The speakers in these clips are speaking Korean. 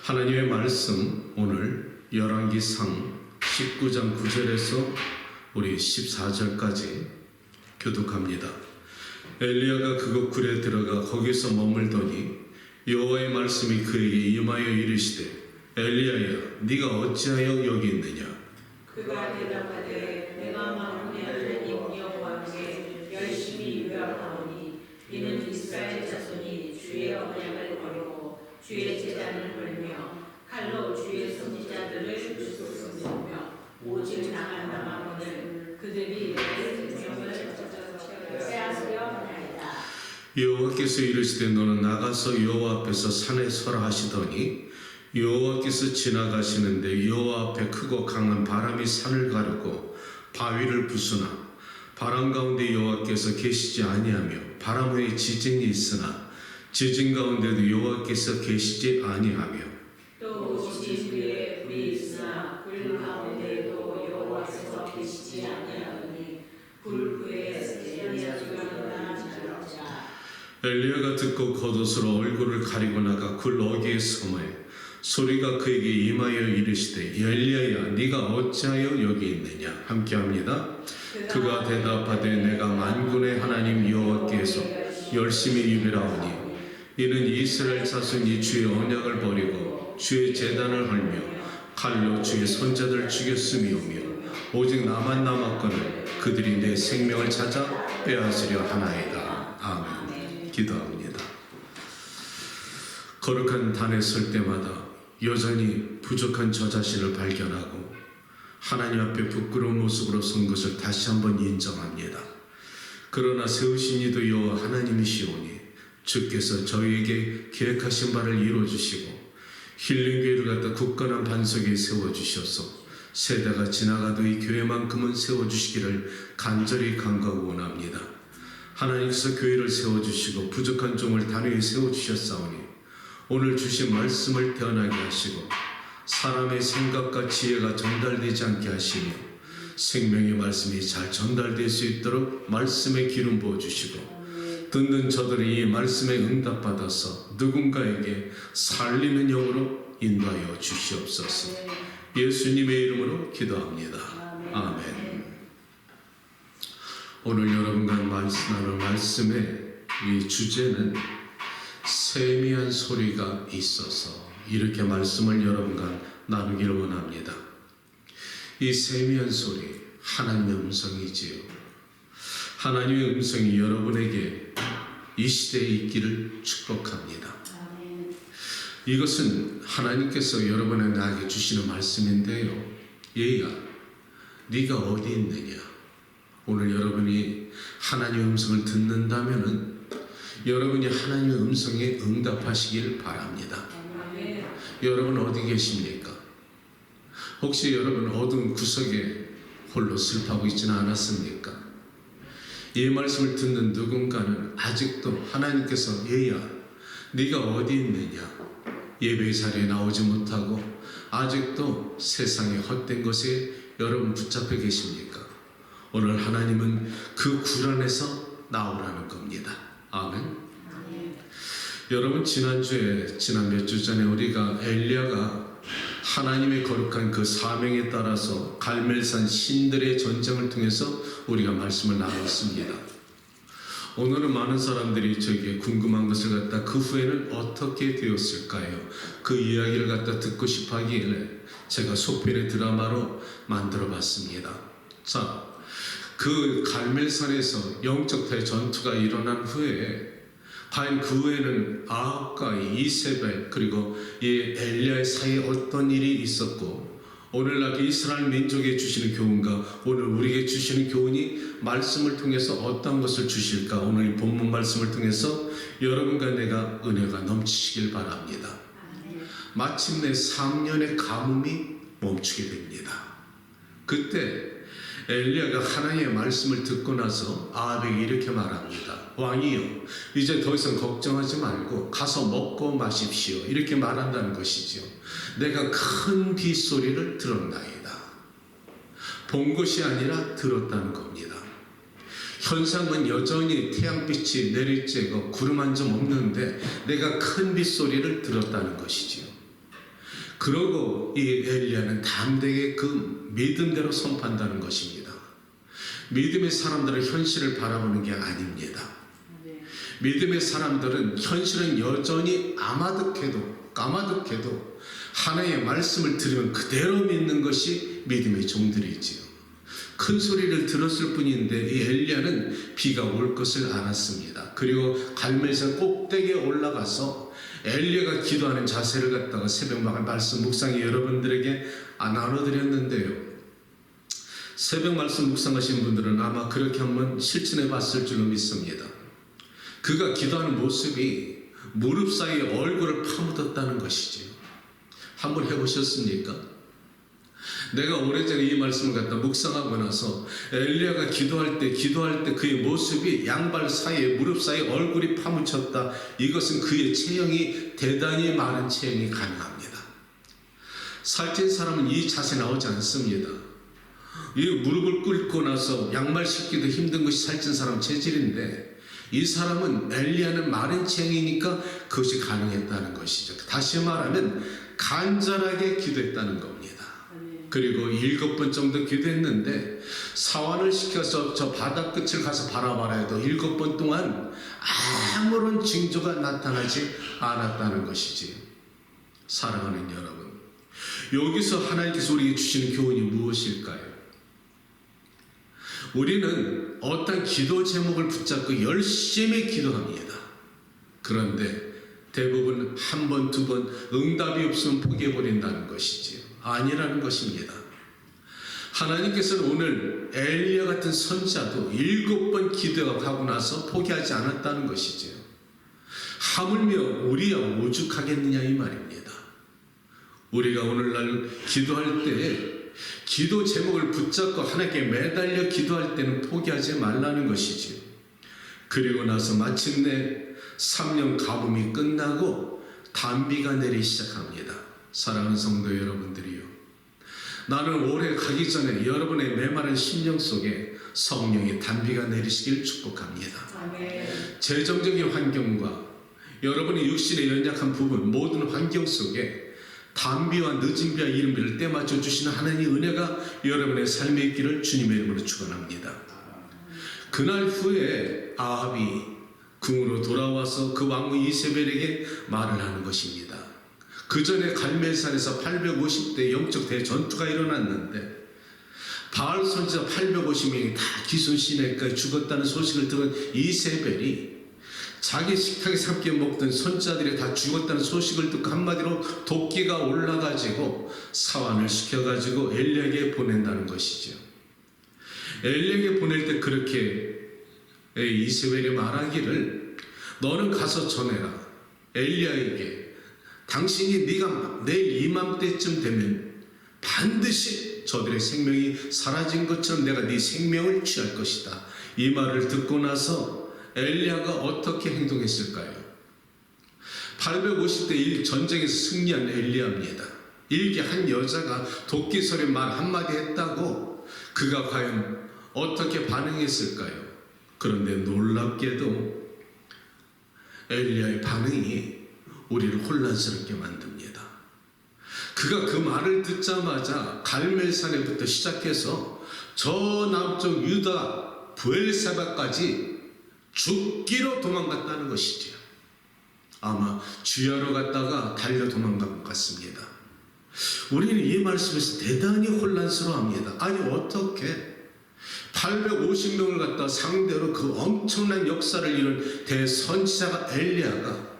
하나님의 말씀 오늘 열왕기상 19장 9절에서 우리 14절까지 교독합니다. 엘리야가 그곳 굴에 들어가 거기서 머물더니 여호와의 말씀이 그에게 임하여 이르시되 엘리야야 네가 어찌하여 여기 있느냐. 그가 대답하되 내가 만군의 하나님 여호와께 열심히 요약하오니 이는 이스라엘 자손이 주의 언약을 버리고 주의 제단을 벌며 칼로 주의 선지자들을 쏟으며 오직 나만 남아거늘 그들이 내 생명을 빼앗으려 하나이다. 여호와께서 이르시되 너는 나가서 여호와 앞에서 산에 서라 하시더니 여호와께서 지나가시는데 여호와 앞에 크고 강한 바람이 산을 가르고 바위를 부수나 바람 가운데 여호와께서 계시지 아니하며 바람 후에 지진이 있으나 지진 가운데도 여호와께서 계시지 아니하며 또 지진 후에 불이 있으나 불 가운데에도 여호와께서 계시지 아니하더니 불 후에 엘리야가 나타나자 엘리야가 듣고 겉옷으로 얼굴을 가리고 나가 굴 어귀에 서매 소리가 그에게 임하여 이르시되 엘리야야 네가 어찌하여 여기 있느냐. 함께합니다. 그가 대답하되 내가 만군의 하나님 여호와께서 열심히 유별하오니 이는 이스라엘 자손이 주의 언약을 버리고 주의 제단을 헐며 칼로 주의 선자들을 죽였음이오며 오직 나만 남았거늘 그들이 내 생명을 찾아 빼앗으려 하나이다. 아멘. 기도합니다. 거룩한 단에 설 때마다 여전히 부족한 저 자신을 발견하고 하나님 앞에 부끄러운 모습으로 선 것을 다시 한번 인정합니다. 그러나 세우신 이도 여호와 하나님이시오니 주께서 저희에게 계획하신 바를 이루어주시고 힐링교회를 갖다 굳건한 반석에 세워주셔서 세대가 지나가도 이 교회만큼은 세워주시기를 간절히 간구하고 원합니다. 하나님께서 교회를 세워주시고 부족한 종을 단위에 세워주셨사오니 오늘 주신 말씀을 태어나게 하시고 사람의 생각과 지혜가 전달되지 않게 하시며 생명의 말씀이 잘 전달될 수 있도록 말씀에 기름 부어주시고 듣는 저들이 이 말씀에 응답받아서 누군가에게 살리는 영으로 인도하여 주시옵소서. 예수님의 이름으로 기도합니다. 아멘. 오늘 여러분과 나눌 말씀의 이 주제는 세미한 소리가 있어서 이렇게 말씀을 여러분과 나누기를 원합니다. 이 세미한 소리 하나님의 음성이지요. 하나님의 음성이 여러분에게 이 시대에 있기를 축복합니다. 이것은 하나님께서 여러분의 나에게 주시는 말씀인데요. 얘야 네가 어디 있느냐. 오늘 여러분이 하나님의 음성을 듣는다면은 여러분이 하나님의 음성에 응답하시길 바랍니다. 여러분 어디 계십니까? 혹시 여러분 어두운 구석에 홀로 슬퍼하고 있지는 않았습니까? 이 말씀을 듣는 누군가는 아직도 하나님께서 얘야 네가 어디 있느냐 예배 자리에 나오지 못하고 아직도 세상의 헛된 것에 여러분 붙잡혀 계십니까? 오늘 하나님은 그 굴 안에서 나오라는 겁니다. 아멘. 여러분 지난 몇 주 전에 우리가 엘리야가 하나님의 거룩한 그 사명에 따라서 갈멜산 신들의 전쟁을 통해서 우리가 말씀을 나눴습니다. 오늘은 많은 사람들이 저에게 궁금한 것을 갖다 그 후에는 어떻게 되었을까요? 그 이야기를 갖다 듣고 싶어 하기에 제가 소편의 드라마로 만들어 봤습니다. 자, 그 갈멜산에서 영적 대전투가 일어난 후에 과연 그 후에는 아합과 이세벨 그리고 이 엘리야의 사이에 어떤 일이 있었고 오늘날 이스라엘 민족에 주시는 교훈과 오늘 우리에게 주시는 교훈이 말씀을 통해서 어떤 것을 주실까 오늘 이 본문 말씀을 통해서 여러분과 내가 은혜가 넘치시길 바랍니다. 마침내 3년의 가뭄이 멈추게 됩니다. 그때 엘리야가 하나님의 말씀을 듣고 나서 아합에게 이렇게 말합니다. 왕이여 이제 더 이상 걱정하지 말고 가서 먹고 마십시오. 이렇게 말한다는 것이죠. 내가 큰 빗소리를 들었나이다. 본 것이 아니라 들었다는 겁니다. 현상은 여전히 태양빛이 내릴째고 구름 한 점 없는데 내가 큰 빗소리를 들었다는 것이지요. 그러고 이 엘리야는 담대하게 그 믿음대로 선포한다는 것입니다. 믿음의 사람들은 현실을 바라보는 게 아닙니다. 믿음의 사람들은 현실은 여전히 까마득해도 하나님의 말씀을 들으면 그대로 믿는 것이 믿음의 종들이지요. 큰 소리를 들었을 뿐인데 이 엘리야는 비가 올 것을 알았습니다. 그리고 갈멜산 꼭대기에 올라가서 엘리야가 기도하는 자세를 갖다가 새벽마다 말씀 묵상에 여러분들에게 나눠드렸는데요. 새벽 말씀 묵상하신 분들은 아마 그렇게 한번 실천해 봤을 줄로 믿습니다. 그가 기도하는 모습이 무릎 사이에 얼굴을 파묻었다는 것이지요. 한번 해보셨습니까? 내가 오래전에 이 말씀을 갖다 묵상하고 나서 엘리야가 기도할 때 그의 모습이 양발 사이에 무릎 사이에 얼굴이 파묻혔다. 이것은 그의 체형이 대단히 많은 체형이 가능합니다. 살찐 사람은 이 자세 나오지 않습니다. 이 무릎을 꿇고 나서 양말 신기도 힘든 것이 살찐 사람 체질인데 이 사람은 엘리야는 마른 체형이니까 그것이 가능했다는 것이죠. 다시 말하면 간절하게 기도했다는 겁니다. 그리고 7번 정도 기도했는데 사환을 시켜서 저 바다 끝을 가서 바라봐라 해도 7번 동안 아무런 징조가 나타나지 않았다는 것이지. 사랑하는 여러분, 여기서 하나님께서 우리에게 주시는 교훈이 무엇일까요? 우리는 어떤 기도 제목을 붙잡고 열심히 기도합니다. 그런데 대부분 한 번, 두 번 응답이 없으면 포기해버린다는 것이지요. 아니라는 것입니다. 하나님께서는 오늘 엘리야 같은 선지자도 7번 기도하고 나서 포기하지 않았다는 것이지요. 하물며 우리야 오죽하겠느냐 이 말입니다. 우리가 오늘날 기도할 때 기도 제목을 붙잡고 하나님께 매달려 기도할 때는 포기하지 말라는 것이지요. 그리고 나서 마침내 3년 가뭄이 끝나고 단비가 내리기 시작합니다. 사랑하는 성도 여러분들이요, 나는 올해 가기 전에 여러분의 메마른 심령 속에 성령의 단비가 내리시길 축복합니다. 아멘. 재정적인 환경과 여러분의 육신의 연약한 부분 모든 환경 속에 단비와 늦은 비와 이른 비를 때맞춰 주시는 하나님의 은혜가 여러분의 삶에 있기를 주님의 이름으로 축원합니다. 그날 후에 아합이 궁으로 돌아와서 그 왕후 이세벨에게 말을 하는 것입니다. 그 전에 갈멜산에서 850대 영적 대전투가 일어났는데 바알 선지자 850명이 다 기손시내까지 죽었다는 소식을 들은 이세벨이 자기 식탁에서 함께 먹던 선지자들이 다 죽었다는 소식을 듣고 한마디로 도끼가 올라가지고 사환을 시켜가지고 엘리야에게 보낸다는 것이죠. 엘리야에게 보낼 때 그렇게 이세벨이 말하기를 너는 가서 전해라. 엘리야에게 당신이 네가 내일 이맘때쯤 되면 반드시 저들의 생명이 사라진 것처럼 내가 네 생명을 취할 것이다. 이 말을 듣고 나서 엘리야가 어떻게 행동했을까요? 850대1 전쟁에서 승리한 엘리야입니다. 일개 한 여자가 도끼소리 말 한마디 했다고 그가 과연 어떻게 반응했을까요? 그런데 놀랍게도 엘리야의 반응이 우리를 혼란스럽게 만듭니다. 그가 그 말을 듣자마자 갈멜산에부터 시작해서 저 남쪽 유다 브엘세바까지 죽기로 도망갔다는 것이지요. 아마 주야로 갔다가 달려 도망간 것 같습니다. 우리는 이 말씀에서 대단히 혼란스러워합니다. 아니 어떻게 850명을 갖다 상대로 그 엄청난 역사를 이룬 대선지자가 엘리야가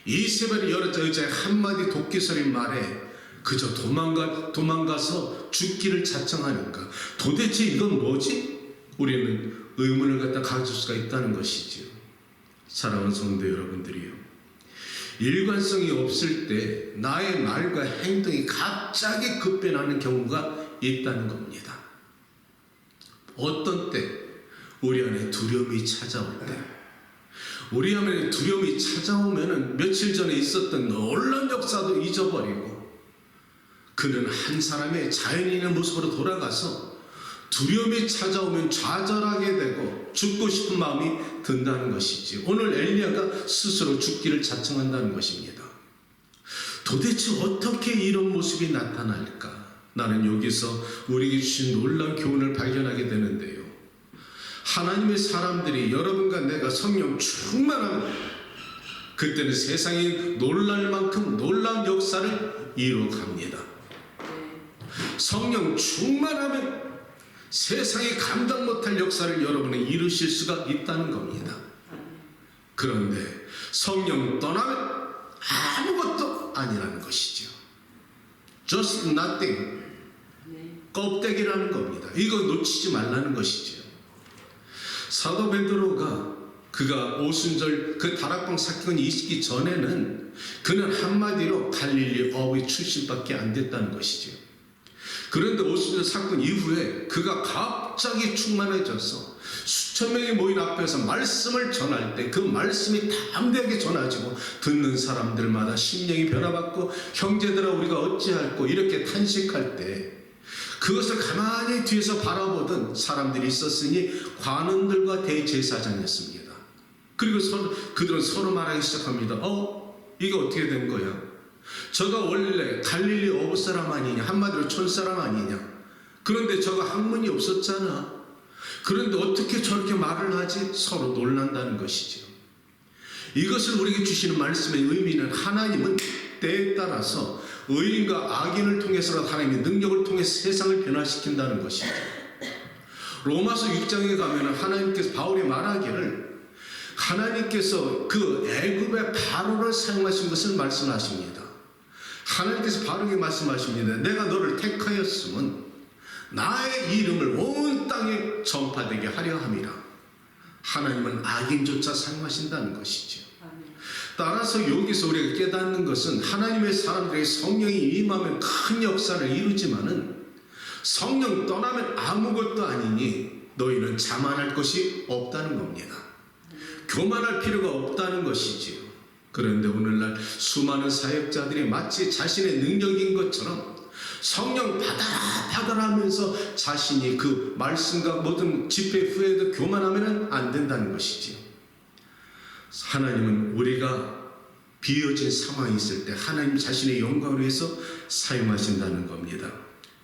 이세벨의 여러 여자의 한마디 도끼소리 말에 그저 도망가서 죽기를 자청하는가? 도대체 이건 뭐지? 우리는 의문을 갖다 가질 수가 있다는 것이지요. 사랑하는 성도 여러분들이요, 일관성이 없을 때 나의 말과 행동이 갑자기 급변하는 경우가 있다는 겁니다. 어떤 때? 우리 안에 두려움이 찾아올 때. 우리 안에 두려움이 찾아오면은 며칠 전에 있었던 놀라운 역사도 잊어버리고 그는 한 사람의 자연인의 모습으로 돌아가서 두려움이 찾아오면 좌절하게 되고 죽고 싶은 마음이 든다는 것이지. 오늘 엘리야가 스스로 죽기를 자청한다는 것입니다. 도대체 어떻게 이런 모습이 나타날까? 나는 여기서 우리에게 주신 놀라운 교훈을 발견하게 되는데요. 하나님의 사람들이 여러분과 내가 성령 충만하면 그때는 세상이 놀랄 만큼 놀라운 역사를 이루어갑니다. 성령 충만하면 세상이 감당 못할 역사를 여러분은 이루실 수가 있다는 겁니다. 그런데 성령 떠나면 아무것도 아니라는 것이죠. Just nothing. 껍데기라는 겁니다. 이거 놓치지 말라는 것이죠. 사도 베드로가 그가 오순절 그 다락방 사건이 있기 전에는 그는 한마디로 갈릴리 어부의 출신밖에 안 됐다는 것이죠. 그런데 오순절 사건 이후에 그가 갑자기 충만해져서 수천 명이 모인 앞에서 말씀을 전할 때 그 말씀이 담대하게 전해지고 듣는 사람들마다 심령이 변화받고 형제들아 우리가 어찌할꼬 이렇게 탄식할 때 그것을 가만히 뒤에서 바라보던 사람들이 있었으니 관원들과 대제사장이었습니다. 그리고 그들은 서로 말하기 시작합니다. 이게 어떻게 된 거야? 저가 원래 갈릴리 어부 사람 아니냐? 한마디로 촌사람 아니냐? 그런데 저가 학문이 없었잖아. 그런데 어떻게 저렇게 말을 하지? 서로 놀란다는 것이죠. 이것을 우리에게 주시는 말씀의 의미는 하나님은 때에 따라서 의인과 악인을 통해서라도 하나님의 능력을 통해 세상을 변화시킨다는 것이죠. 로마서 6장에 가면 하나님께서 바울이 말하기를 하나님께서 그 애굽의 바로를 사용하신 것을 말씀하십니다. 하나님께서 바로에게 말씀하십니다. 내가 너를 택하였으면 나의 이름을 온 땅에 전파되게 하려 함이라. 하나님은 악인조차 사용하신다는 것이죠. 따라서 여기서 우리가 깨닫는 것은 하나님의 사람들에게 성령이 임하면 큰 역사를 이루지만은 성령 떠나면 아무것도 아니니 너희는 자만할 것이 없다는 겁니다. 교만할 필요가 없다는 것이지요. 그런데 오늘날 수많은 사역자들이 마치 자신의 능력인 것처럼 성령 받아라 하면서 자신이 그 말씀과 모든 집회 후에도 교만하면 안 된다는 것이지요. 하나님은 우리가 비어진 상황이 있을 때 하나님 자신의 영광을 위해서 사용하신다는 겁니다.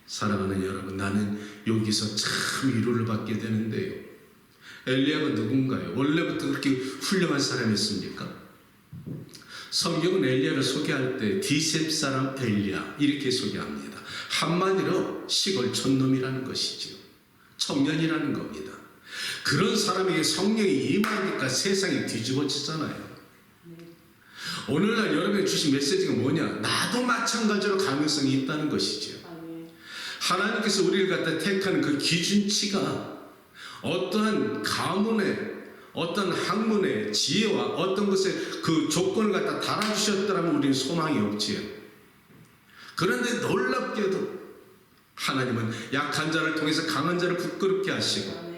사랑하는 여러분, 나는 여기서 참 위로를 받게 되는데요. 엘리야가 누군가요? 원래부터 그렇게 훌륭한 사람이었습니까? 성경은 엘리야를 소개할 때 디셉 사람 엘리야 이렇게 소개합니다. 한마디로 시골 촌놈이라는 것이죠. 청년이라는 겁니다. 그런 사람에게 성령이 임하니까 세상이 뒤집어지잖아요. 오늘날 여러분이 주신 메시지가 뭐냐? 나도 마찬가지로 가능성이 있다는 것이죠. 하나님께서 우리를 갖다 택하는 그 기준치가 어떠한 가문의 어떤 학문의 지혜와 어떤 것의 그 조건을 갖다 달아주셨더라면 우리는 소망이 없지요. 그런데 놀랍게도 하나님은 약한 자를 통해서 강한 자를 부끄럽게 하시고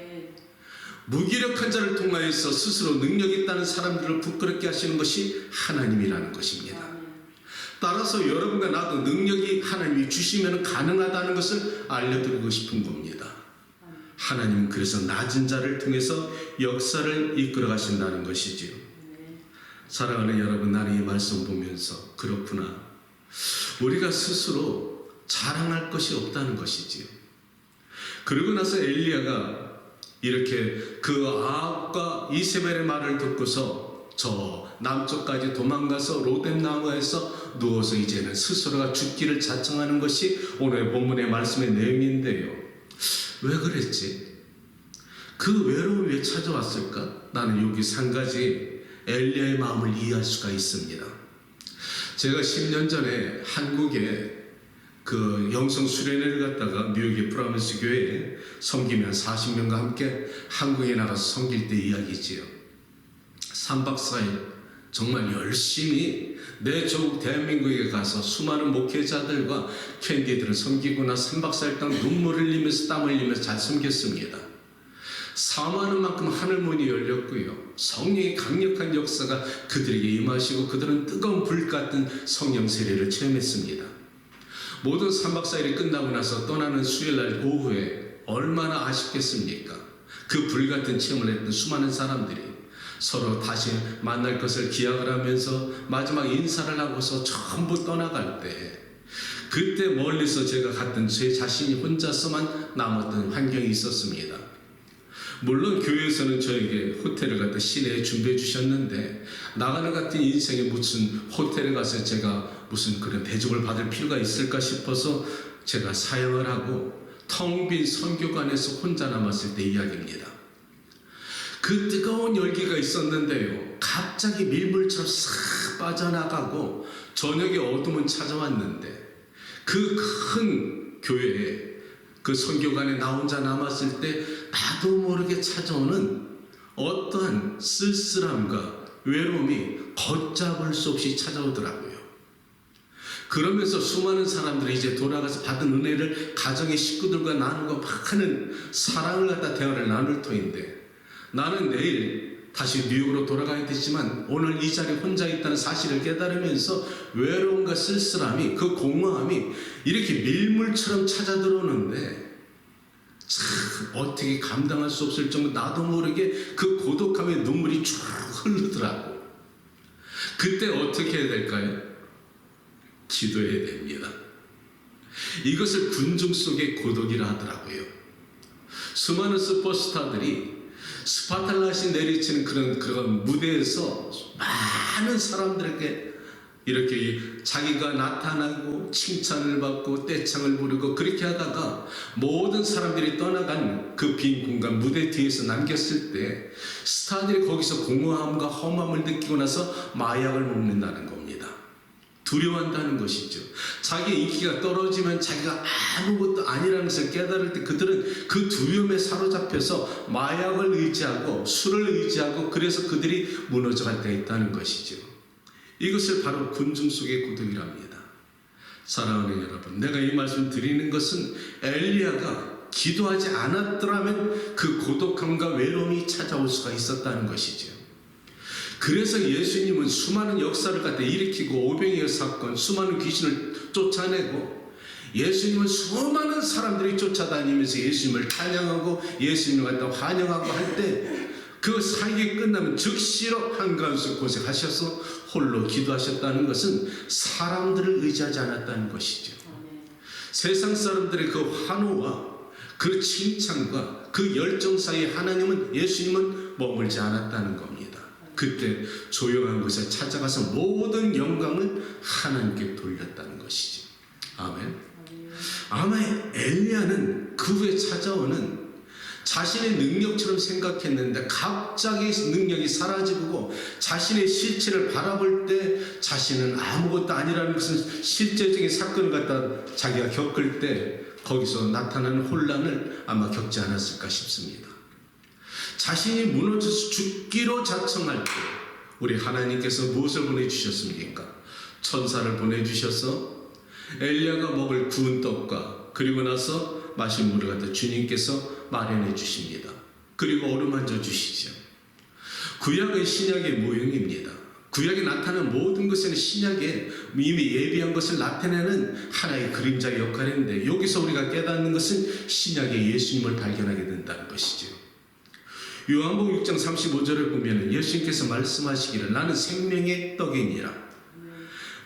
무기력한 자를 통하여서 스스로 능력이 있다는 사람들을 부끄럽게 하시는 것이 하나님이라는 것입니다. 따라서 여러분과 나도 능력이 하나님이 주시면 가능하다는 것을 알려드리고 싶은 겁니다. 하나님은 그래서 낮은 자를 통해서 역사를 이끌어 가신다는 것이지요. 사랑하는 여러분, 나는 이 말씀 보면서 그렇구나. 우리가 스스로 자랑할 것이 없다는 것이지요. 그러고 나서 엘리야가 이렇게 그 아합과 이세벨의 말을 듣고서 저 남쪽까지 도망가서 로뎀나무에서 누워서 이제는 스스로가 죽기를 자청하는 것이 오늘 본문의 말씀의 내용인데요. 왜 그랬지? 그 외로움이 왜 찾아왔을까? 나는 여기서 한 가지 엘리야의 마음을 이해할 수가 있습니다. 제가 10년 전에 한국에 그 영성 수련회를 갔다가 뉴욕의 브라운스 교회에 섬기면 40명과 함께 한국에 나가서 섬길 때 이야기지요. 3박 4일 정말 열심히 내 조국 대한민국에 가서 수많은 목회자들과 캔디들을 섬기고 나 3박 4일 동안 눈물 흘리면서 땀 흘리면서 잘 섬겼습니다. 사모하는 만큼 하늘문이 열렸고요. 성령의 강력한 역사가 그들에게 임하시고 그들은 뜨거운 불 같은 성령 세례를 체험했습니다. 모든 3박 4일이 끝나고 나서 떠나는 수요일날 오후에 얼마나 아쉽겠습니까? 그 불같은 체험을 했던 수많은 사람들이 서로 다시 만날 것을 기약을 하면서 마지막 인사를 하고서 전부 떠나갈 때, 그때 멀리서 제가 갔던 제 자신이 혼자서만 남았던 환경이 있었습니다. 물론 교회에서는 저에게 호텔을 갖다 시내에 준비해 주셨는데, 나가는 같은 인생에 무슨 호텔에 가서 제가 무슨 그런 대접을 받을 필요가 있을까 싶어서 제가 사역을 하고 텅 빈 선교관에서 혼자 남았을 때 이야기입니다. 그 뜨거운 열기가 있었는데요, 갑자기 밀물처럼 싹 빠져나가고 저녁에 어둠은 찾아왔는데, 그 큰 교회에 그 선교관에 나 혼자 남았을 때 나도 모르게 찾아오는 어떠한 쓸쓸함과 외로움이 걷잡을 수 없이 찾아오더라고요. 그러면서 수많은 사람들이 이제 돌아가서 받은 은혜를 가정의 식구들과 나누고 막 하는 사랑을 갖다 대화를 나눌 터인데, 나는 내일 다시 뉴욕으로 돌아가야 되지만 오늘 이 자리에 혼자 있다는 사실을 깨달으면서 외로움과 쓸쓸함이, 그 공허함이 이렇게 밀물처럼 찾아 들어오는데 참 어떻게 감당할 수 없을 정도 나도 모르게 그 고독함의 눈물이 쭉 흐르더라고. 그때 어떻게 해야 될까요? 기도해야 됩니다. 이것을 군중 속의 고독이라 하더라고요. 수많은 슈퍼스타들이 스파탈라시 내리치는 그런 무대에서 많은 사람들에게 이렇게 자기가 나타나고 칭찬을 받고 떼창을 부르고 그렇게 하다가 모든 사람들이 떠나간 그 빈 공간 무대 뒤에서 남겼을 때 스타들이 거기서 공허함과 험함을 느끼고 나서 마약을 먹는다는 겁니다. 두려워한다는 것이죠. 자기 인기가 떨어지면 자기가 아무것도 아니라는 것을 깨달을 때 그들은 그 두려움에 사로잡혀서 마약을 의지하고 술을 의지하고, 그래서 그들이 무너져갈 때가 있다는 것이죠. 이것을 바로 군중 속의 고독이랍니다. 사랑하는 여러분, 내가 이 말씀 드리는 것은 엘리야가 기도하지 않았더라면 그 고독함과 외로움이 찾아올 수가 있었다는 것이죠. 그래서 예수님은 수많은 역사를 갖다 일으키고 오병이어 사건, 수많은 귀신을 쫓아내고, 예수님은 수많은 사람들이 쫓아다니면서 예수님을 찬양하고 예수님을 갖다 환영하고 할 때 그 사역이 끝나면 즉시로 한가운데 곳에 가셔서 홀로 기도하셨다는 것은 사람들을 의지하지 않았다는 것이죠. 세상 사람들의 그 환호와 그 칭찬과 그 열정 사이에 예수님은 머물지 않았다는 겁니다. 그때 조용한 곳에 찾아가서 모든 영광을 하나님께 돌렸다는 것이죠. 아멘. 아마 엘리야는 그 후에 찾아오는 자신의 능력처럼 생각했는데 갑자기 능력이 사라지고 자신의 실체를 바라볼 때 자신은 아무것도 아니라는 것은 실제적인 사건을 갖다 자기가 겪을 때 거기서 나타나는 혼란을 아마 겪지 않았을까 싶습니다. 자신이 무너져서 죽기로 자청할 때 우리 하나님께서 무엇을 보내주셨습니까? 천사를 보내주셔서 엘리야가 먹을 구운 떡과 그리고 나서 마실 물을 갖다 주님께서 마련해 주십니다. 그리고 어루만져 주시죠. 구약은 신약의 모형입니다. 구약에 나타난 모든 것은 신약에 이미 예비한 것을 나타내는 하나의 그림자의 역할인데, 여기서 우리가 깨닫는 것은 신약의 예수님을 발견하게 된다는 것이죠. 요한복음 6장 35절을 보면 예수님께서 말씀하시기를 나는 생명의 떡이니라.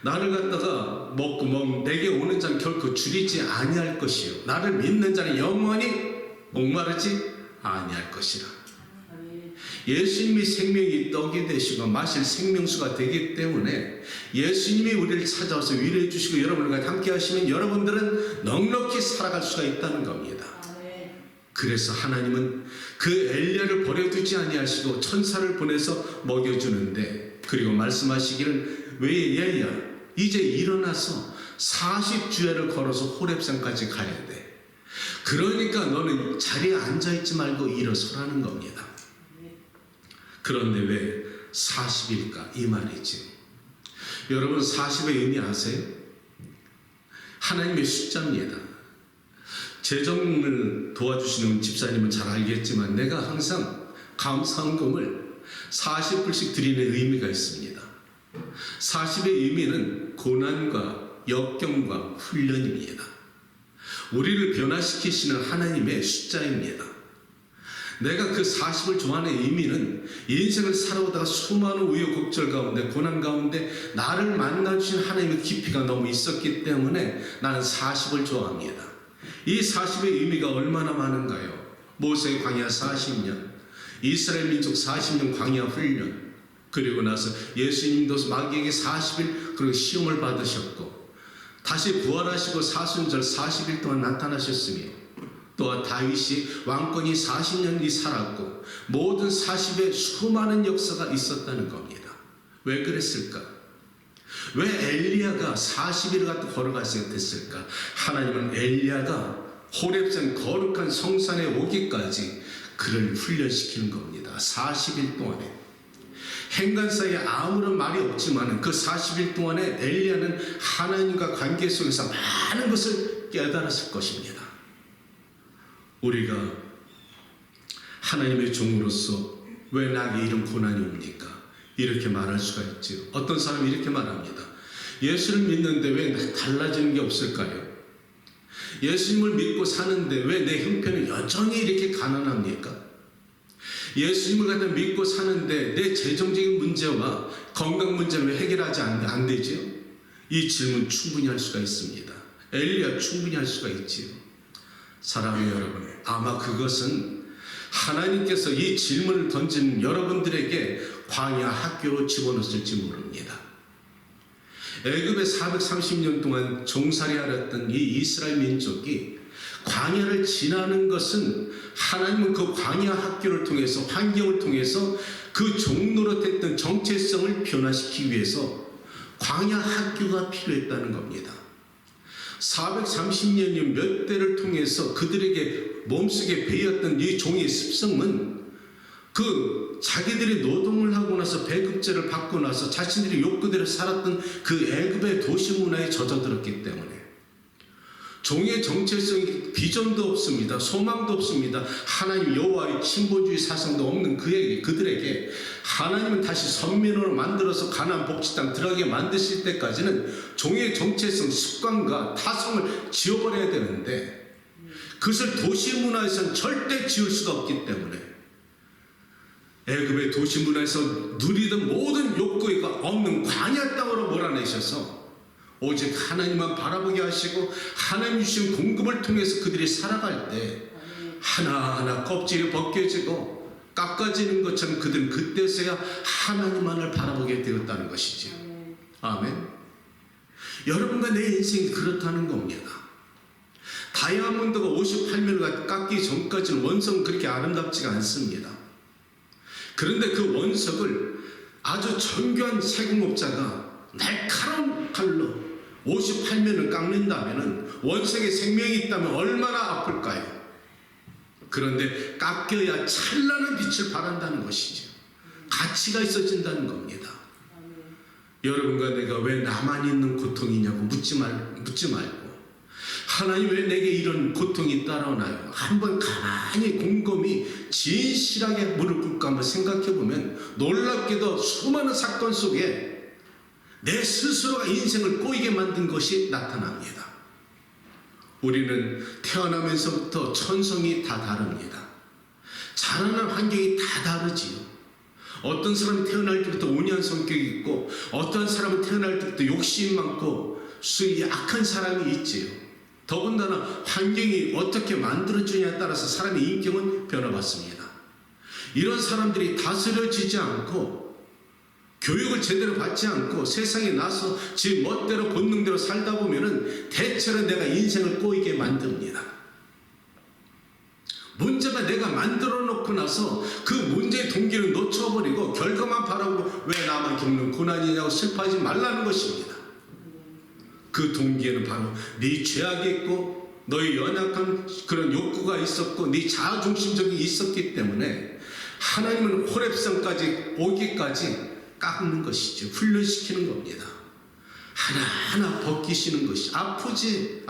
나를 갖다가 먹고 내게 오는 자는 결코 줄이지 아니할 것이요 나를 믿는 자는 영원히 목마르지 아니할 것이라. 예수님이 생명이 떡이 되시고 마실 생명수가 되기 때문에 예수님이 우리를 찾아와서 위로해 주시고 여러분과 함께 하시면 여러분들은 넉넉히 살아갈 수가 있다는 겁니다. 그래서 하나님은 그 엘리야를 버려두지 아니하시고 천사를 보내서 먹여주는데, 그리고 말씀하시기를 왜 엘리야 이제 일어나서 40주야를 걸어서 호렙산까지 가야 돼. 그러니까 너는 자리에 앉아있지 말고 일어서라는 겁니다. 그런데 왜 40일까 이 말이지. 여러분 40의 의미 아세요? 하나님의 숫자입니다. 재정을 도와주시는 집사님은 잘 알겠지만 내가 항상 감사헌금을 40불씩 드리는 의미가 있습니다. 40의 의미는 고난과 역경과 훈련입니다. 우리를 변화시키시는 하나님의 숫자입니다. 내가 그 40을 좋아하는 의미는 인생을 살아오다가 수많은 우여곡절 가운데 고난 가운데 나를 만나주신 하나님의 깊이가 너무 있었기 때문에 나는 40을 좋아합니다. 이 40의 의미가 얼마나 많은가요? 모세의 광야 40년, 이스라엘 민족 40년 광야 훈련, 그리고 나서 예수님도 마귀에게 40일 그리고 시험을 받으셨고 다시 부활하시고 사순절 40일 동안 나타나셨으며 또 다윗이 왕권이 40년이 살았고 모든 40의 수많은 역사가 있었다는 겁니다. 왜 그랬을까? 왜 엘리야가 40일을 갖다 걸어갔어야 됐을까? 하나님은 엘리야가 호렙산 거룩한 성산에 오기까지 그를 훈련시키는 겁니다. 40일 동안에 행간 사이에 아무런 말이 없지만 그 40일 동안에 엘리야는 하나님과 관계 속에서 많은 것을 깨달았을 것입니다. 우리가 하나님의 종으로서 왜 나에게 이런 고난이 옵니까? 이렇게 말할 수가 있지요. 어떤 사람이 이렇게 말합니다. 예수를 믿는데 왜 달라지는 게 없을까요? 예수님을 믿고 사는데 왜 내 형편은 여전히 이렇게 가난합니까? 예수님을 갖다 믿고 사는데 내 재정적인 문제와 건강 문제는 왜 해결하지 안 되지요? 이 질문 충분히 할 수가 있습니다. 엘리야 충분히 할 수가 있지요. 사랑하는 여러분, 아마 그것은 하나님께서 이 질문을 던진 여러분들에게 광야 학교로 집어넣었을지 모릅니다. 애굽에 430년 동안 종살이하였던 이 이스라엘 민족이 광야를 지나는 것은 하나님은 그 광야 학교를 통해서 환경을 통해서 그 종노릇했던 정체성을 변화시키기 위해서 광야 학교가 필요했다는 겁니다. 430년이 몇 대를 통해서 그들에게 몸속에 배였던 이 종의 습성은 그 자기들이 노동을 하고 나서 배급제를 받고 나서 자신들이 욕구대로 살았던 그 애굽의 도시 문화에 젖어들었기 때문에 종의 정체성이 비전도 없습니다. 소망도 없습니다. 하나님 여호와의 친보주의 사상도 없는 그들에게 하나님은 다시 선민으로 만들어서 가나안 복지 땅 들어가게 만드실 때까지는 종의 정체성, 습관과 타성을 지워버려야 되는데 그것을 도시 문화에서는 절대 지울 수가 없기 때문에 애굽의 도시 문화에서 누리던 모든 욕구가 없는 광야 땅으로 몰아내셔서 오직 하나님만 바라보게 하시고 하나님 주신 공급을 통해서 그들이 살아갈 때 하나하나 껍질이 벗겨지고 깎아지는 것처럼 그들은 그때서야 하나님만을 바라보게 되었다는 것이죠. 아멘. 여러분과 내 인생이 그렇다는 겁니다. 다이아몬드가 58mm 깎기 전까지는 원석은 그렇게 아름답지가 않습니다. 그런데 그 원석을 아주 정교한 세공업자가 날카로운 칼로 58면을 깎는다면 원석에 생명이 있다면 얼마나 아플까요? 그런데 깎여야 찬란한 빛을 발한다는 것이죠. 가치가 있어진다는 겁니다. 여러분과 내가 왜 나만 있는 고통이냐고 묻지 말고 하나님 왜 내게 이런 고통이 따라오나요? 한번 가만히 곰곰이 진실하게 무릎 꿇고 한번 생각해 보면 놀랍게도 수많은 사건 속에 내 스스로가 인생을 꼬이게 만든 것이 나타납니다. 우리는 태어나면서부터 천성이 다 다릅니다. 자라는 환경이 다 다르지요. 어떤 사람은 태어날 때부터 온유한 성격이 있고 어떤 사람은 태어날 때부터 욕심이 많고 수위 약한 사람이 있지요. 더군다나 환경이 어떻게 만들어주냐에 따라서 사람의 인격은 변화받습니다. 이런 사람들이 다스려지지 않고 교육을 제대로 받지 않고 세상에 나서 지 멋대로 본능대로 살다 보면은 대체로 내가 인생을 꼬이게 만듭니다. 문제가 내가 만들어 놓고 나서 그 문제의 동기를 놓쳐버리고 결과만 바라보고 왜 나만 겪는 고난이냐고 슬퍼하지 말라는 것입니다. 그 동기에는 바로 네 죄악이 있고 너의 연약한 그런 욕구가 있었고 네 자아중심적이 있었기 때문에 하나님은 호렙산까지 오기까지 깎는 것이죠. 훈련시키는 겁니다. 하나하나 벗기시는 것이 아프지.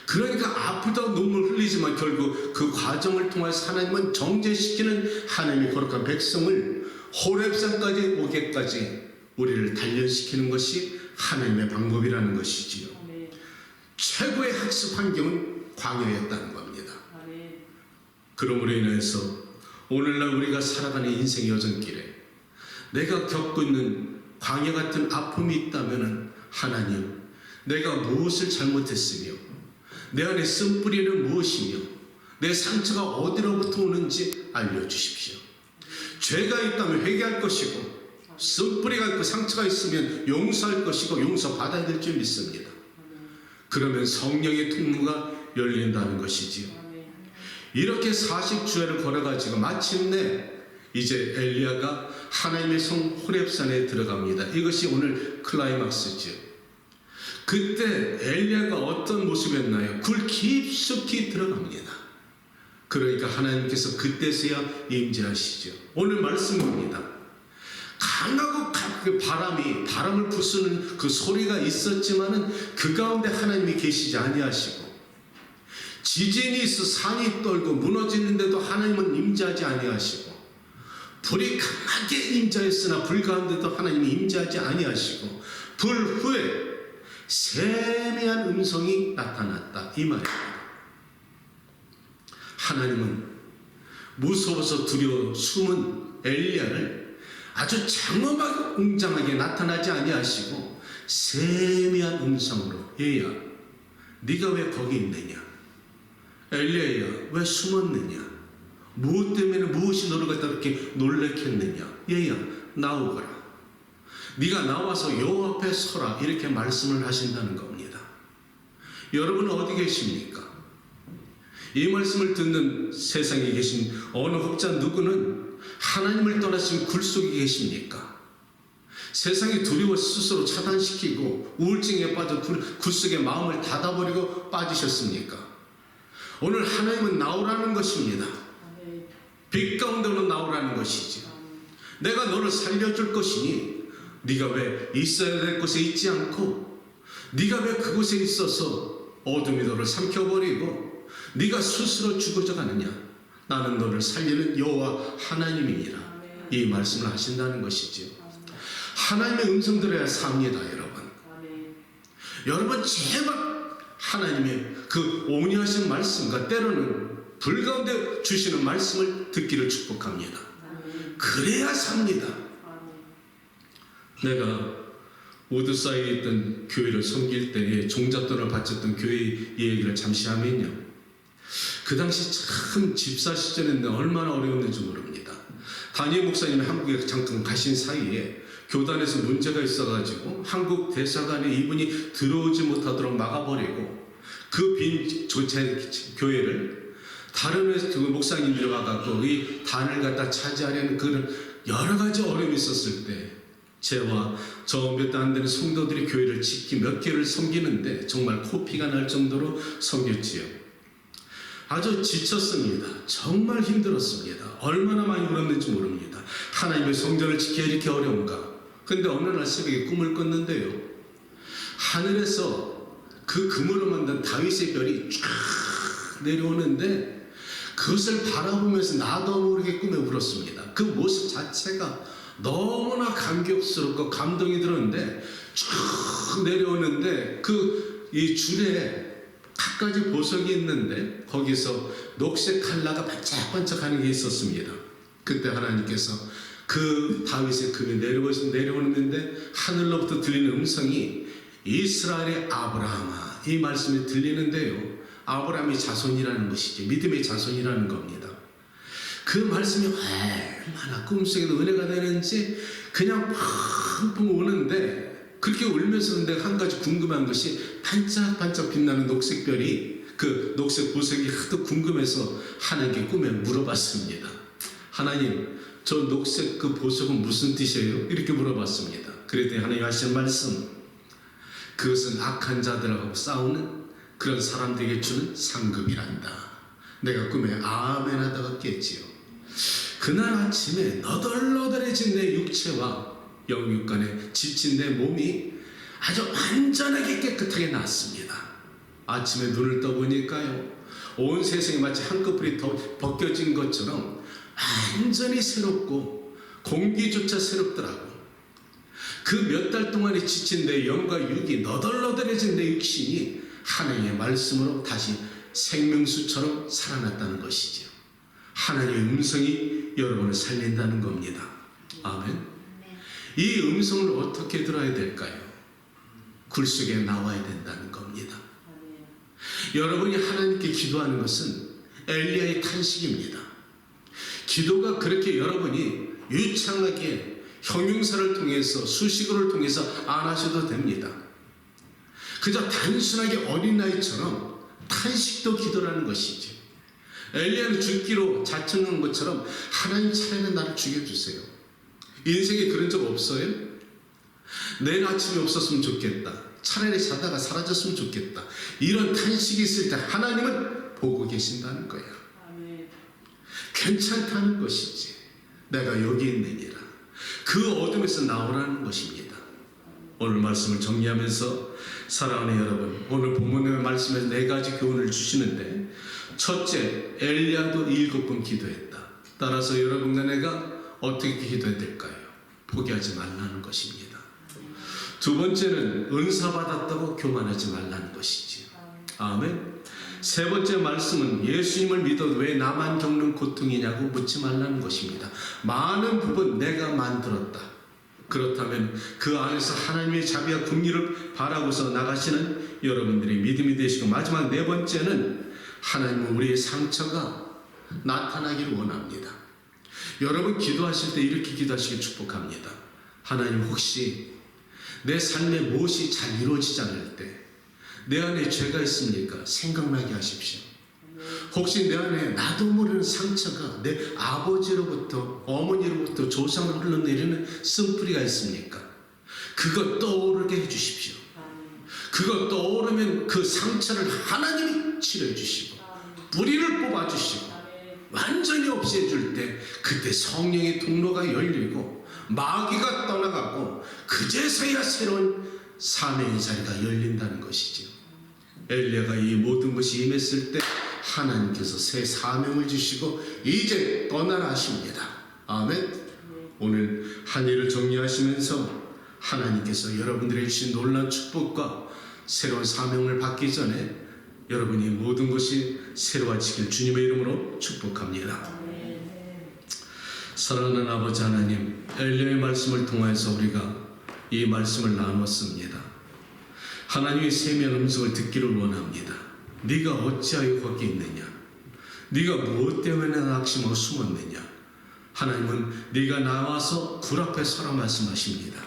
그러니까 아프다고 눈물 흘리지만 결국 그 과정을 통해서 하나님은 정죄시키는 하나님의 거룩한 백성을 호렙산까지 오게까지 우리를 단련시키는 것이 하나님의 방법이라는 것이지요. 최고의 학습 환경은 광야였다는 겁니다. 그러므로 인해서 오늘날 우리가 살아가는 인생 여정길에 내가 겪고 있는 광야 같은 아픔이 있다면 하나님, 내가 무엇을 잘못했으며 내 안에 쓴뿌리는 무엇이며 내 상처가 어디로부터 오는지 알려주십시오. 죄가 있다면 회개할 것이고 쓴뿌리가 있고 상처가 있으면 용서할 것이고 용서받아야 될 줄 믿습니다. 그러면 성령의 통로가 열린다는 것이지요. 이렇게 40주야를 걸어가지고 마침내 이제 엘리야가 하나님의 성 호렙산에 들어갑니다. 이것이 오늘 클라이막스죠. 그때 엘리야가 어떤 모습이었나요? 굴 깊숙이 들어갑니다. 그러니까 하나님께서 그때서야 임재하시죠. 오늘 말씀입니다. 강하고 그 바람을 부수는 그 소리가 있었지만은 그 가운데 하나님이 계시지 아니하시고, 지진이 있어 산이 떨고 무너지는데도 하나님은 임재하지 아니하시고, 불이 강하게 임재했으나 불 가운데도 하나님이 임재하지 아니하시고, 불 후에 세미한 음성이 나타났다, 이 말입니다. 하나님은 무서워서 두려워 숨은 엘리야를 아주 장엄하고 웅장하게 나타나지 아니하시고 세미한 음성으로, 얘야 네가 왜 거기 있느냐, 엘리야야 왜 숨었느냐, 무엇 때문에 무엇이 너를 갖다 그렇게 놀래켰느냐, 얘야 나오거라, 네가 나와서 여호와 앞에 서라, 이렇게 말씀을 하신다는 겁니다. 여러분은 어디 계십니까? 이 말씀을 듣는 세상에 계신 어느 혹자 누구는 하나님을 떠나신 굴 속에 계십니까? 세상이 두려워 스스로 차단시키고 우울증에 빠져 굴 속에 마음을 닫아버리고 빠지셨습니까? 오늘 하나님은 나오라는 것입니다. 빛 가운데로 나오라는 것이지. 내가 너를 살려줄 것이니 네가 왜 있어야 될 곳에 있지 않고, 네가 왜 그곳에 있어서 어둠이 너를 삼켜버리고 네가 스스로 죽어져 가느냐, 나는 너를 살리는 여호와 하나님이니라, 이 말씀을 하신다는 것이지요. 하나님의 음성 들어야 삽니다, 여러분. 여러분 제발 하나님의 그 온유하신 말씀과 때로는 불 가운데 주시는 말씀을 듣기를 축복합니다. 그래야 삽니다. 내가 우드사이드에 있던 교회를 섬길 때에 종잣돈을 바쳤던 교회 얘기를 잠시 하면요, 그 당시 참 집사 시절인데 얼마나 어려웠는지 모릅니다. 다니엘 목사님이 한국에 잠깐 가신 사이에 교단에서 문제가 있어가지고 한국 대사관에 이분이 들어오지 못하도록 막아버리고 그 빈 교회를 다른 그 목사님들이 와갖고 이 단을 갖다 차지하려는 그런 여러 가지 어려움이 있었을 때, 저와 저 몇 안 되는 성도들이 교회를 짓기 몇 개를 섬기는데 정말 코피가 날 정도로 섬겼지요. 아주 지쳤습니다. 정말 힘들었습니다. 얼마나 많이 울었는지 모릅니다. 하나님의 성전을 지키기 이렇게 어려운가. 근데 어느 날 새벽에 꿈을 꿨는데요, 하늘에서 그 금으로 만든 다윗의 별이 쫙 내려오는데 그것을 바라보면서 나도 모르게 꿈에 울었습니다. 그 모습 자체가 너무나 감격스럽고 감동이 들었는데, 쭉 내려오는데 이 줄에 갖가지 보석이 있는데 거기서 녹색 칼라가 반짝반짝하는 게 있었습니다. 그때 하나님께서 그 다윗의 금이 내려오는데 하늘로부터 들리는 음성이 이스라엘의 아브라함아, 이 말씀이 들리는데요, 아브라함의 자손이라는 것이지, 믿음의 자손이라는 겁니다. 그 말씀이 얼마나 꿈속에도 은혜가 되는지 그냥 펑펑 오는데, 그렇게 울면서 내가 한 가지 궁금한 것이 반짝반짝 빛나는 녹색별이, 그 녹색 보석이 하도 궁금해서 하나님께 꿈에 물어봤습니다. 하나님, 저 녹색 그 보석은 무슨 뜻이에요? 이렇게 물어봤습니다. 그랬더니 하나님 하시는 말씀, 그것은 악한 자들하고 싸우는 그런 사람들에게 주는 상급이란다. 내가 꿈에 아멘 하다가 깼지요. 그날 아침에 너덜너덜해진 내 육체와 영육 간에 지친 내 몸이 아주 완전하게 깨끗하게 났습니다. 아침에 눈을 떠보니까요, 온 세상이 마치 한꺼풀이 더 벗겨진 것처럼 완전히 새롭고 공기조차 새롭더라고. 그 몇 달 동안에 지친 내 영과 육이, 너덜너덜해진 내 육신이 하나님의 말씀으로 다시 생명수처럼 살아났다는 것이죠. 하나님의 음성이 여러분을 살린다는 겁니다. 아멘. 이 음성을 어떻게 들어야 될까요? 굴 속에 나와야 된다는 겁니다. 여러분이 하나님께 기도하는 것은 엘리야의 탄식입니다. 기도가 그렇게 여러분이 유창하게 형용사를 통해서 수식어를 통해서 안 하셔도 됩니다. 그저 단순하게 어린아이처럼 탄식도 기도라는 것이지. 엘리야는 죽기로 자청한 것처럼 하나님 차라리 나를 죽여주세요. 인생에 그런 적 없어요? 내일 아침이 없었으면 좋겠다. 차라리 자다가 사라졌으면 좋겠다. 이런 탄식이 있을 때 하나님은 보고 계신다는 거야. 괜찮다는 것이지. 내가 여기 있느니라. 그 어둠에서 나오라는 것입니다. 오늘 말씀을 정리하면서 사랑하는 여러분, 오늘 본문의 말씀에서 4가지 교훈을 주시는데, 첫째, 엘리야도 7번 기도했다. 따라서 여러분과 내가 어떻게 기도해야 될까요? 포기하지 말라는 것입니다. 두 번째는 은사 받았다고 교만하지 말라는 것이지. 아멘. 세 번째 말씀은 예수님을 믿어도 왜 나만 겪는 고통이냐고 묻지 말라는 것입니다. 많은 부분 내가 만들었다. 그렇다면 그 안에서 하나님의 자비와 긍휼을 바라고서 나가시는 여러분들의 믿음이 되시고, 마지막 4번째는 하나님은 우리의 상처가 나타나기를 원합니다. 여러분 기도하실 때 이렇게 기도하시길 축복합니다. 하나님, 혹시 내 삶에 무엇이 잘 이루어지지 않을 때 내 안에 죄가 있습니까? 생각나게 하십시오. 혹시 내 안에 나도 모르는 상처가 내 아버지로부터 어머니로부터 조상으로 흘러내리는 쓴뿌리가 있습니까? 그거 떠오르게 해주십시오. 그거 떠오르면 그 상처를 하나님이 치료해 주시고 뿌리를 뽑아주시고 완전히 없애줄 때, 그때 성령의 통로가 열리고 마귀가 떠나가고 그제서야 새로운 사명의 자리가 열린다는 것이죠. 엘리야가 이 모든 것이 임했을 때 하나님께서 새 사명을 주시고 이제 떠나라 하십니다. 아멘. 오늘 한 일을 정리하시면서 하나님께서 여러분들에게 주신 놀라운 축복과 새로운 사명을 받기 전에 여러분이 모든 것이 새로워지길 주님의 이름으로 축복합니다. 사랑하는 아버지 하나님, 엘리야의 말씀을 통해서 우리가 이 말씀을 나눴습니다. 하나님의 세미한 음성을 듣기를 원합니다. 네가 어찌하여 거기 있느냐? 네가 무엇 때문에 낙심하고 숨었느냐? 하나님은 네가 나와서 굴 앞에 서라 말씀하십니다.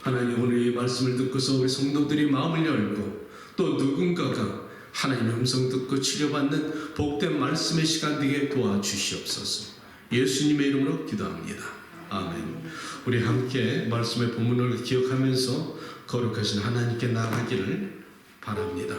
하나님, 오늘 이 말씀을 듣고서 우리 성도들이 마음을 열고 또 누군가가 하나님의 음성 듣고 치료받는 복된 말씀의 시간 되게 도와주시옵소서. 예수님의 이름으로 기도합니다. 아멘. 우리 함께 말씀의 본문을 기억하면서 거룩하신 하나님께 나아가기를 바랍니다.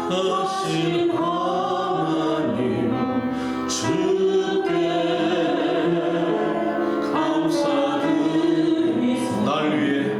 거룩하신 하나님, 주께 감사드리소. 날 위해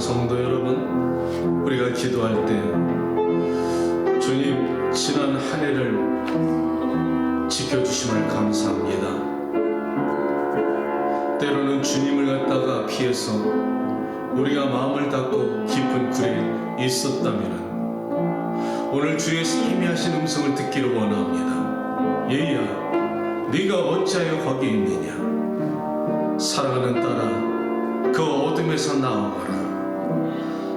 성도 여러분, 우리가 기도할 때 주님 지난 한 해를 지켜주심을 감사합니다. 때로는 주님을 갖다가 피해서 우리가 마음을 닫고 깊은 굴에 있었다면 오늘 주의 희미하신 음성을 듣기를 원합니다. 얘야, 네가 어찌하여 거기 있느냐? 사랑하는 딸아, 그 어둠에서 나오거라.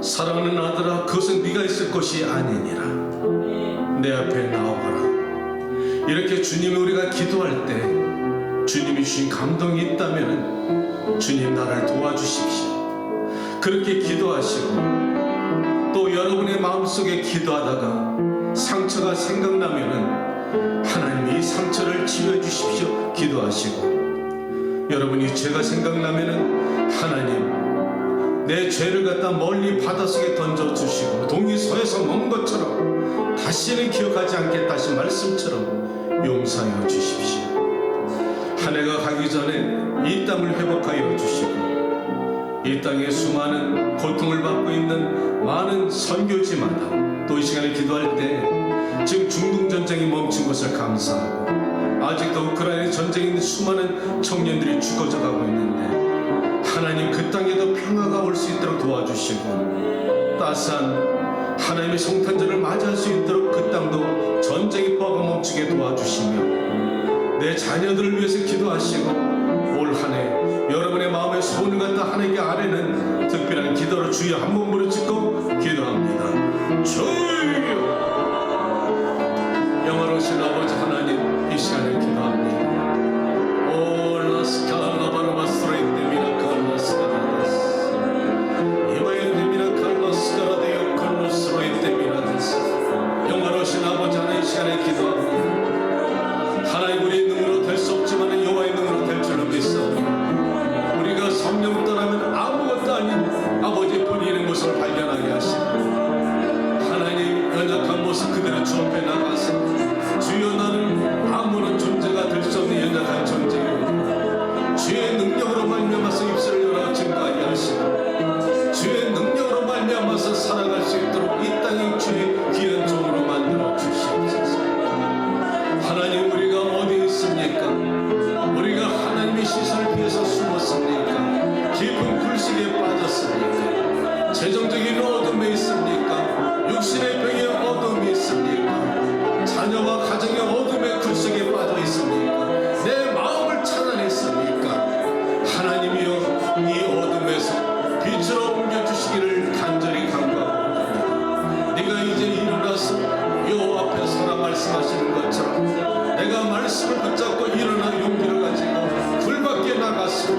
사랑하는 아들아, 그것은 네가 있을 것이 아니니라. 내 앞에 나오거라. 이렇게 주님이 우리가 기도할 때 주님이 주신 감동이 있다면 주님 나를 도와주십시오. 그렇게 기도하시고 또 여러분의 마음속에 기도하다가 상처가 생각나면은 하나님 이 상처를 치유해주십시오 기도하시고, 여러분이 죄가 생각나면은 하나님 내 죄를 갖다 멀리 바닷속에 던져주시고 동이 서에서 먼 것처럼 다시는 기억하지 않겠다 하신 말씀처럼 용서하여 주십시오. 한 해가 가기 전에 이 땅을 회복하여 주시고 이 땅에 수많은 고통을 받고 있는 많은 선교지마다 또 이 시간에 기도할 때 지금 중동 전쟁이 멈춘 것을 감사하고 아직도 우크라이나 전쟁에 있는 수많은 청년들이 죽어져 가고 있는데 하나님 그 땅에도 평화가 올 수 있도록 도와주시고 따스한 하나님의 성탄절을 맞이할 수 있도록 그 땅도 전쟁의 파가 멈추게 도와주시며 내 자녀들을 위해서 기도하시고 올 한 해 여러분의 마음의 소원을 갖다 하나님께 아뢰는 특별한 기도로 주여 한 번 부르짖고 기도합니다. 주여, 영원하신 아버지 하나님, 이 시간에 기도합니다. 오 라스칼라 바라바스레인데 미라칼라스카라데스 이마엔데 미라칼라스카라데 요칼로스로인데 미라데스. 영원하신 아버지 하나님, 이 시간에 기도합니다. 하나님 우리의 능으로 될 수 없지만 여호와의 능으로 될 줄로 믿사옵니다. 우리가 성령 떠나면 아무것도 아닌 아버지 본인의 모습을 발견하게 하시고 하나님 연약한 모습 그대로 주 앞에 나가서 주여 나는 아무런 존재가 될 수 없는 연약한 존재요 주의 능력으로 말미암아서 입술을 열어 증거하게 하시고 주의 능력으로 말미암아서 살아갈 수 있도록 이 땅이 주의 귀한 종으로 만들어 주시옵소서. 하나님 우리가 어디에 있습니까? 우리가 하나님의 시선을 피해서 숨었습니까? 깊은 굴식에 빠졌습니까? 재정적인 어둠에 있습니까? 육신의 병에 어둠이 있습니까? 자녀와 가정의 어둠의 굴속에 빠져 있습니까? 내 마음을 차단했습니까? 하나님이여 이 어둠에서 빛으로 옮겨주시기를 간절히 간구하옵나이다. 네가 이제 일어나서 여호와 앞에 서라 말씀하시는 것처럼 내가 말씀을 붙잡고 일어나 용기를 가지고 불 밖에 나가서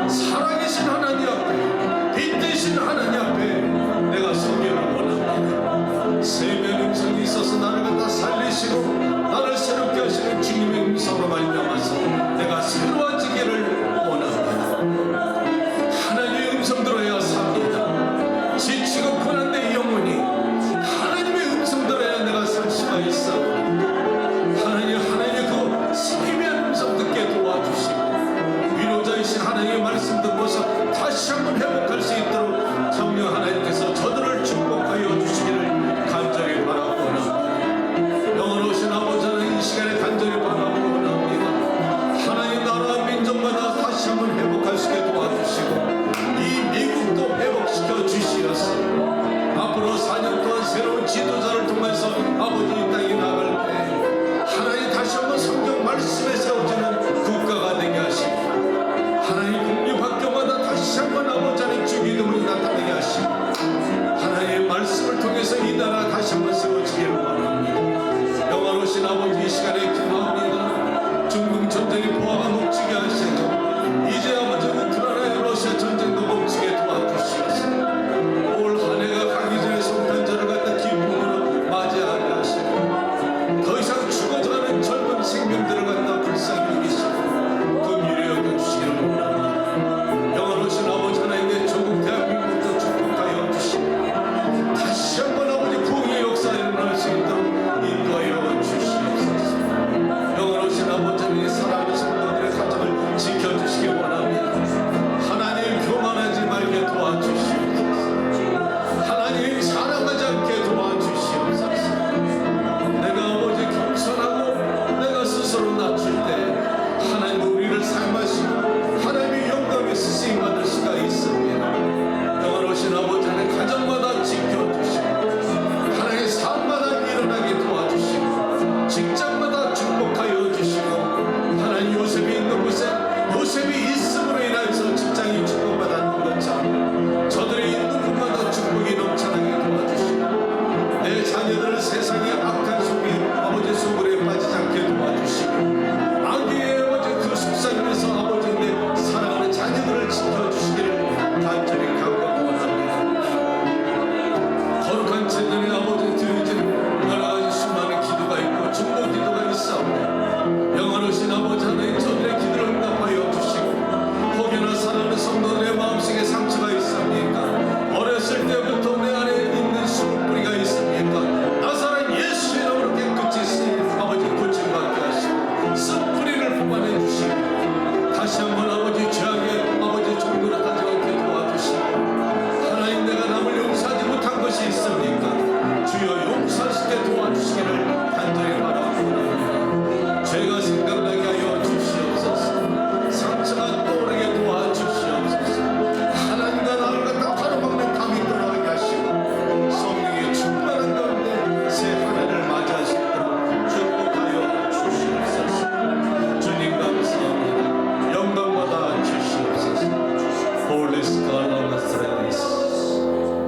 살아계신 하나님 앞에 빛 되신 하나님 앞에 내가 서기를 원합니다. 세변 음성이 있어서 나를 갖다 살리시고 나를 새롭게 하시는 주님의 음성으로 말미암아서 내가 새로워지기를 원합니다. 하나님의 음성 들어야 삽니다. 지치고 편한 내 영혼이 하나님의 음성 들어야 내가 살 수가 있어. 하나님의 그 세미한 음성 듣게 도와주시고 위로자이신 하나님의 말씀 듣고서 다시 한번 회복할 수 있도록 성령 하나님께서 저들을 축복하여 주시기를 간절히 바라고 원합니다. 영원하신 아버지 하나님, 이 시간에 간절히 바라고 원합니다. 하나님 나라 민족마다 다시 한번 회복할 수 있게 도와주시고 이 미국도 회복시켜 주시옵소서. 앞으로 4년 동안 새로운 지도자를 통해서 아버지 이 땅에 나갈 때 하나님 다시 한번 성경 말씀에 세워지는 국가가 되게 하시고 하나님 공립학교마다 다시 한번 아버지 하나님 주기름을 나타내게 하시고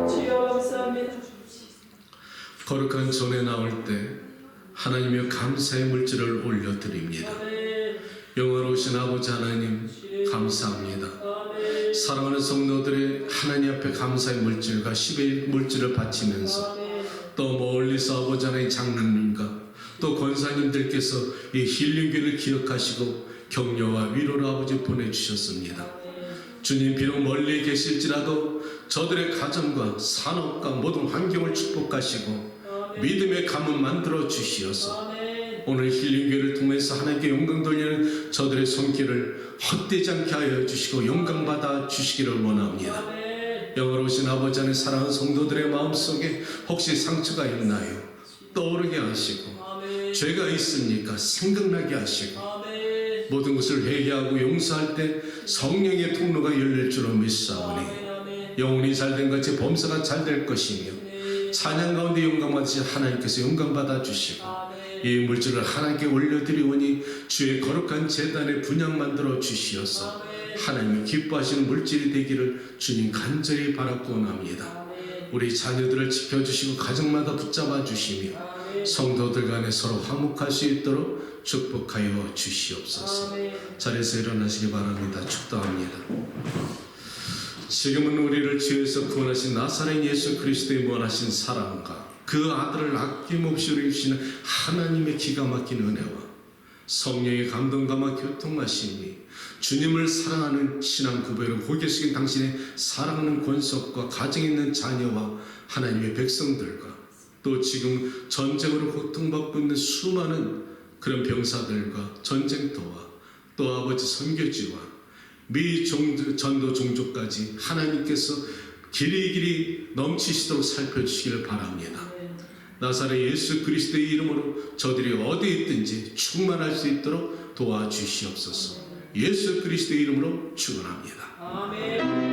주여 감사합니다. 거룩한 전에 나올 때 하나님의 감사의 물질을 올려드립니다. 아멘. 영원하신 아버지 하나님 감사합니다. 아멘. 사랑하는 성도들의 하나님 앞에 감사의 물질과 10의 물질을 바치면서 아멘. 또 멀리서 아버지 하나님 장로님과 또 권사님들께서 이 힐링교를 기억하시고 격려와 위로를 아버지 보내주셨습니다. 주님 비록 멀리 계실지라도 저들의 가정과 산업과 모든 환경을 축복하시고 믿음의 가문 만들어 주시어서 오늘 힐링교회를 통해서 하나님께 영광 돌리는 저들의 손길을 헛되지 않게 하여 주시고 영광받아 주시기를 원합니다. 영원하신 아버지 안에 사랑하는 성도들의 마음속에 혹시 상처가 있나요? 떠오르게 하시고 죄가 있습니까? 생각나게 하시고 모든 것을 회개하고 용서할 때 성령의 통로가 열릴 줄로 믿사오니 영혼이 잘된 같이 범사가 잘될 것이며 찬양 가운데 영광 받으시 하나님께서 영광 받아 주시고 이 물질을 하나님께 올려드리오니 주의 거룩한 제단의 분양 만들어 주시어서 하나님이 기뻐하시는 물질이 되기를 주님 간절히 바라고 원합니다. 우리 자녀들을 지켜주시고 가정마다 붙잡아 주시며 성도들 간에 서로 화목할 수 있도록 축복하여 주시옵소서. 자리에서 일어나시기 바랍니다. 축도합니다. 지금은 우리를 죄에서 구원하신 나사렛 예수 그리스도의 무한하신 사랑과 그 아들을 아낌없이 우리에게 주시는 하나님의 기가 막힌 은혜와 성령의 감동감화 교통하심이 주님을 사랑하는 신앙 구별을 고개 숙인 당신의 사랑하는 권속과 가정에 있는 자녀와 하나님의 백성들과 또 지금 전쟁으로 고통받고 있는 수많은 그런 병사들과 전쟁터와 또 아버지 선교지와 미 전도 종족까지 하나님께서 길이길이 넘치시도록 살펴주시기를 바랍니다. 나사렛 예수 그리스도의 이름으로 저들이 어디에 있든지 충만할 수 있도록 도와주시옵소서. 예수 그리스도의 이름으로 축원합니다. 아멘.